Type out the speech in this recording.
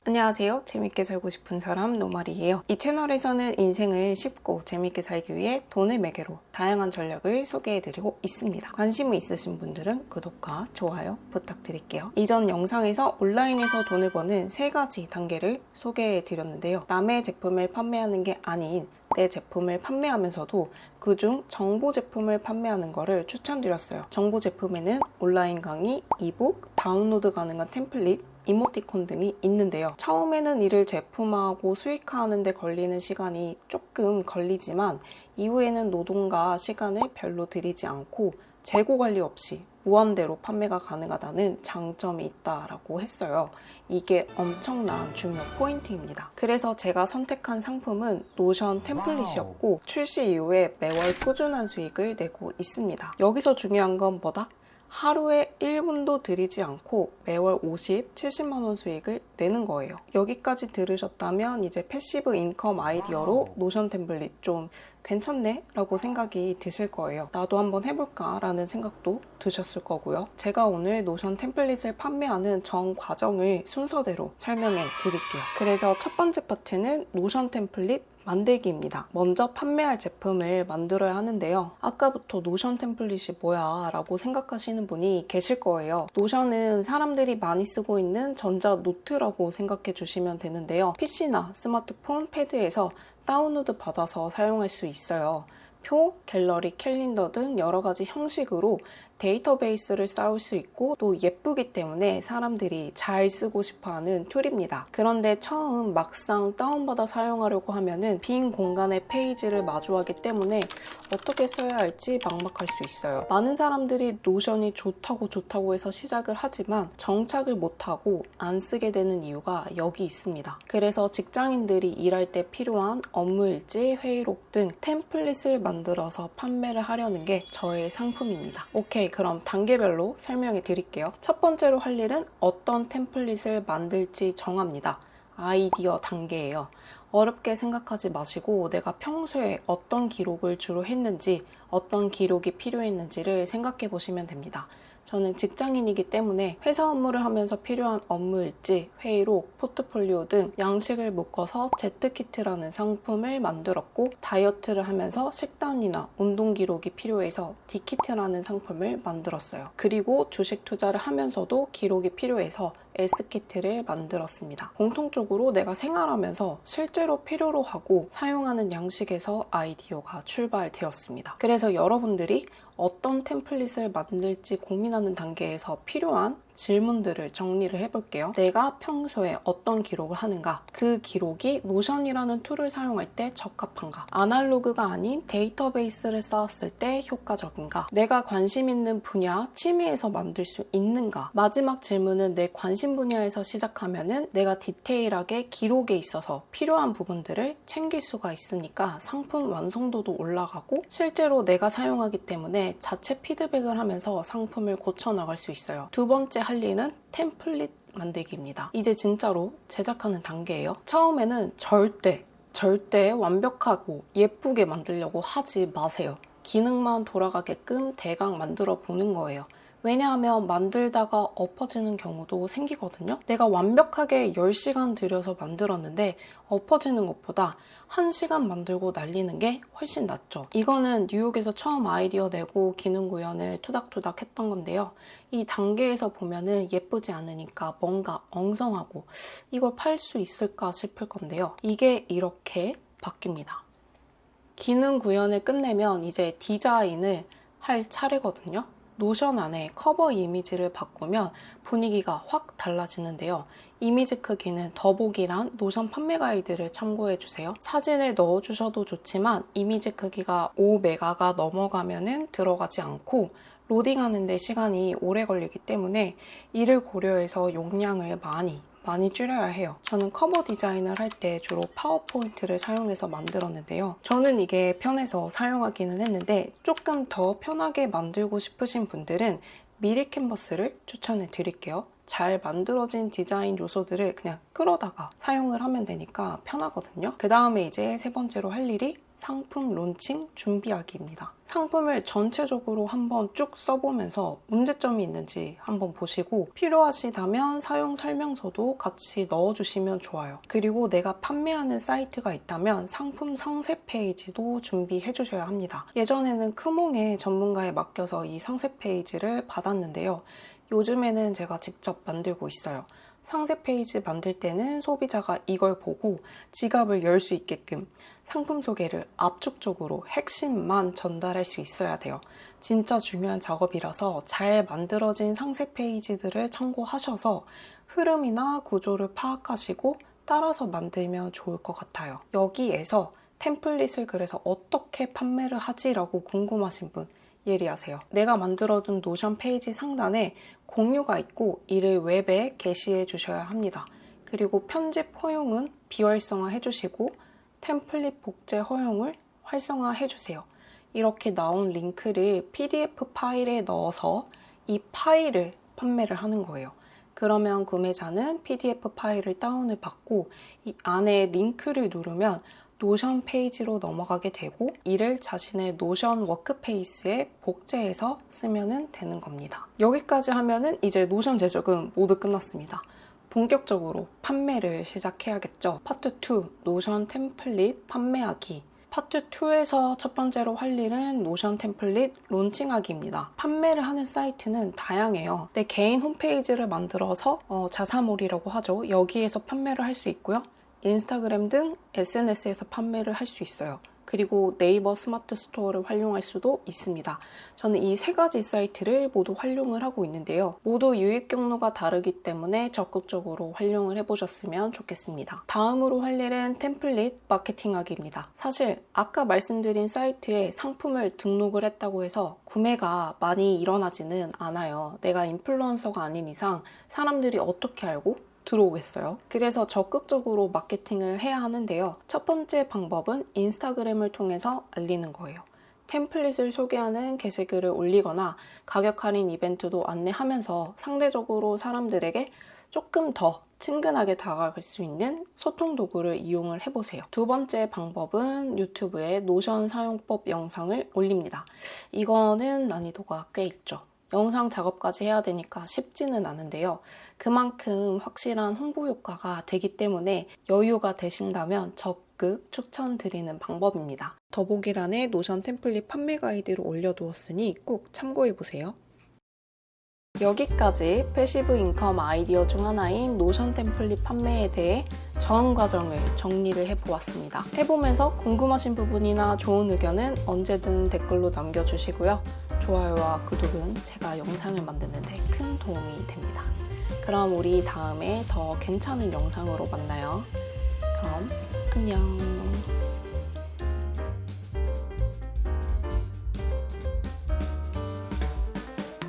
안녕하세요. 재밌게 살고 싶은 사람 노말이에요. 이 채널에서는 인생을 쉽고 재밌게 살기 위해 돈을 매개로 다양한 전략을 소개해드리고 있습니다. 관심 있으신 분들은 구독과 좋아요 부탁드릴게요. 이전 영상에서 온라인에서 돈을 버는 3가지 단계를 소개해드렸는데요. 남의 제품을 판매하는 게 아닌 내 제품을 판매하면서도 그중 정보 제품을 판매하는 거를 추천드렸어요. 정보 제품에는 온라인 강의, 이북, 다운로드 가능한 템플릿, 이모티콘 등이 있는데요. 처음에는 이를 제품화하고 수익화하는 데 걸리는 시간이 조금 걸리지만 이후에는 노동과 시간을 별로 들이지 않고 재고 관리 없이 무한대로 판매가 가능하다는 장점이 있다라고 했어요. 이게 엄청난 중요 포인트입니다. 그래서 제가 선택한 상품은 노션 템플릿이었고 출시 이후에 매월 꾸준한 수익을 내고 있습니다. 여기서 중요한 건 뭐다? 하루에 1분도 들이지 않고 매월 50, 70만 원 수익을 내는 거예요. 여기까지 들으셨다면 이제 패시브 인컴 아이디어로 노션 템플릿 좀 괜찮네? 라고 생각이 드실 거예요. 나도 한번 해볼까? 라는 생각도 드셨을 거고요. 제가 오늘 노션 템플릿을 판매하는 전 과정을 순서대로 설명해 드릴게요. 그래서 첫 번째 파트는 노션 템플릿 만들기입니다. 먼저 판매할 제품을 만들어야 하는데요. 아까부터 노션 템플릿이 뭐야 라고 생각하시는 분이 계실 거예요. 노션은 사람들이 많이 쓰고 있는 전자 노트라고 생각해 주시면 되는데요. PC나 스마트폰, 패드에서 다운로드 받아서 사용할 수 있어요. 표, 갤러리, 캘린더 등 여러 가지 형식으로 데이터베이스를 쌓을 수 있고 또 예쁘기 때문에 사람들이 잘 쓰고 싶어하는 툴입니다. 그런데 처음 막상 다운받아 사용하려고 하면은 빈 공간의 페이지를 마주하기 때문에 어떻게 써야 할지 막막할 수 있어요. 많은 사람들이 노션이 좋다고 해서 시작을 하지만 정착을 못하고 안 쓰게 되는 이유가 여기 있습니다. 그래서 직장인들이 일할 때 필요한 업무일지, 회의록 등 템플릿을 만들어서 판매를 하려는 게 저의 상품입니다. 오케이, 그럼 단계별로 설명해 드릴게요. 첫 번째로 할 일은 어떤 템플릿을 만들지 정합니다. 아이디어 단계예요. 어렵게 생각하지 마시고 내가 평소에 어떤 기록을 주로 했는지, 어떤 기록이 필요했는지를 생각해 보시면 됩니다. 저는 직장인이기 때문에 회사 업무를 하면서 필요한 업무일지, 회의록, 포트폴리오 등 양식을 묶어서 제트키트라는 상품을 만들었고, 다이어트를 하면서 식단이나 운동 기록이 필요해서 디키트라는 상품을 만들었어요. 그리고 주식 투자를 하면서도 기록이 필요해서 S키트를 만들었습니다. 공통적으로 내가 생활하면서 실제로 필요로 하고 사용하는 양식에서 아이디어가 출발되었습니다. 그래서 여러분들이 어떤 템플릿을 만들지 고민하는 단계에서 필요한 질문들을 정리를 해볼게요. 내가 평소에 어떤 기록을 하는가? 그 기록이 노션이라는 툴을 사용할 때 적합한가? 아날로그가 아닌 데이터베이스를 쌓았을 때 효과적인가? 내가 관심 있는 분야, 취미에서 만들 수 있는가? 마지막 질문은 내 관심 분야에서 시작하면은 내가 디테일하게 기록에 있어서 필요한 부분들을 챙길 수가 있으니까 상품 완성도도 올라가고 실제로 내가 사용하기 때문에 자체 피드백을 하면서 상품을 고쳐나갈 수 있어요. 두 번째 할 일은 템플릿 만들기입니다. 이제 진짜로 제작하는 단계예요. 처음에는 절대 완벽하고 예쁘게 만들려고 하지 마세요. 기능만 돌아가게끔 대강 만들어 보는 거예요. 왜냐하면 만들다가 엎어지는 경우도 생기거든요. 내가 완벽하게 10시간 들여서 만들었는데 엎어지는 것보다 1시간 만들고 날리는 게 훨씬 낫죠. 이거는 뉴욕에서 처음 아이디어 내고 기능 구현을 투닥투닥 했던 건데요. 이 단계에서 보면은 예쁘지 않으니까 뭔가 엉성하고 이걸 팔 수 있을까 싶을 건데요. 이게 이렇게 바뀝니다. 기능 구현을 끝내면 이제 디자인을 할 차례거든요. 노션 안에 커버 이미지를 바꾸면 분위기가 확 달라지는데요. 이미지 크기는 더보기란 노션 판매 가이드를 참고해주세요. 사진을 넣어주셔도 좋지만 이미지 크기가 5메가가 넘어가면 들어가지 않고 로딩하는 데 시간이 오래 걸리기 때문에 이를 고려해서 용량을 많이 줄여야 해요. 저는 커버 디자인을 할 때 주로 파워포인트를 사용해서 만들었는데요. 저는 이게 편해서 사용하기는 했는데 조금 더 편하게 만들고 싶으신 분들은 미리 캔버스를 추천해 드릴게요. 잘 만들어진 디자인 요소들을 그냥 끌어다가 사용을 하면 되니까 편하거든요. 그 다음에 이제 세 번째로 할 일이 상품 론칭 준비하기입니다. 상품을 전체적으로 한번 쭉 써보면서 문제점이 있는지 한번 보시고 필요하시다면 사용 설명서도 같이 넣어주시면 좋아요. 그리고 내가 판매하는 사이트가 있다면 상품 상세 페이지도 준비해 주셔야 합니다. 예전에는 크몽의 전문가에 맡겨서 이 상세 페이지를 받았는데요. 요즘에는 제가 직접 만들고 있어요. 상세 페이지 만들 때는 소비자가 이걸 보고 지갑을 열 수 있게끔 상품 소개를 압축적으로 핵심만 전달할 수 있어야 돼요. 진짜 중요한 작업이라서 잘 만들어진 상세 페이지들을 참고하셔서 흐름이나 구조를 파악하시고 따라서 만들면 좋을 것 같아요. 여기에서 템플릿을 그래서 어떻게 판매를 하지라고 궁금하신 분 예리하세요. 내가 만들어둔 노션 페이지 상단에 공유가 있고 이를 웹에 게시해 주셔야 합니다. 그리고 편집 허용은 비활성화 해주시고 템플릿 복제 허용을 활성화해 주세요. 이렇게 나온 링크를 PDF 파일에 넣어서 이 파일을 판매를 하는 거예요. 그러면 구매자는 PDF 파일을 다운을 받고 이 안에 링크를 누르면 노션 페이지로 넘어가게 되고 이를 자신의 노션 워크페이스에 복제해서 쓰면 되는 겁니다. 여기까지 하면은 이제 노션 제작은 모두 끝났습니다. 본격적으로 판매를 시작해야겠죠. 파트 2 노션 템플릿 판매하기. 파트 2에서 첫 번째로 할 일은 노션 템플릿 론칭하기입니다. 판매를 하는 사이트는 다양해요. 내 개인 홈페이지를 만들어서 자사몰이라고 하죠. 여기에서 판매를 할 수 있고요. 인스타그램 등 SNS에서 판매를 할 수 있어요. 그리고 네이버 스마트 스토어를 활용할 수도 있습니다. 저는 이 세 가지 사이트를 모두 활용을 하고 있는데요. 모두 유입 경로가 다르기 때문에 적극적으로 활용을 해보셨으면 좋겠습니다. 다음으로 할 일은 템플릿 마케팅하기입니다. 사실 아까 말씀드린 사이트에 상품을 등록을 했다고 해서 구매가 많이 일어나지는 않아요. 내가 인플루언서가 아닌 이상 사람들이 어떻게 알고 들어오겠어요. 그래서 적극적으로 마케팅을 해야 하는데요. 첫 번째 방법은 인스타그램을 통해서 알리는 거예요. 템플릿을 소개하는 게시글을 올리거나 가격 할인 이벤트도 안내하면서 상대적으로 사람들에게 조금 더 친근하게 다가갈 수 있는 소통 도구를 이용을 해보세요. 두 번째 방법은 유튜브에 노션 사용법 영상을 올립니다. 이거는 난이도가 꽤 있죠. 영상 작업까지 해야 되니까 쉽지는 않은데요. 그만큼 확실한 홍보 효과가 되기 때문에 여유가 되신다면 적극 추천드리는 방법입니다. 더보기란에 노션 템플릿 판매 가이드를 올려두었으니 꼭 참고해보세요. 여기까지 패시브 인컴 아이디어 중 하나인 노션 템플릿 판매에 대해 전 과정을 정리를 해보았습니다. 해보면서 궁금하신 부분이나 좋은 의견은 언제든 댓글로 남겨주시고요. 좋아요와 구독은 제가 영상을 만드는 데 큰 도움이 됩니다. 그럼 우리 다음에 더 괜찮은 영상으로 만나요. 그럼 안녕.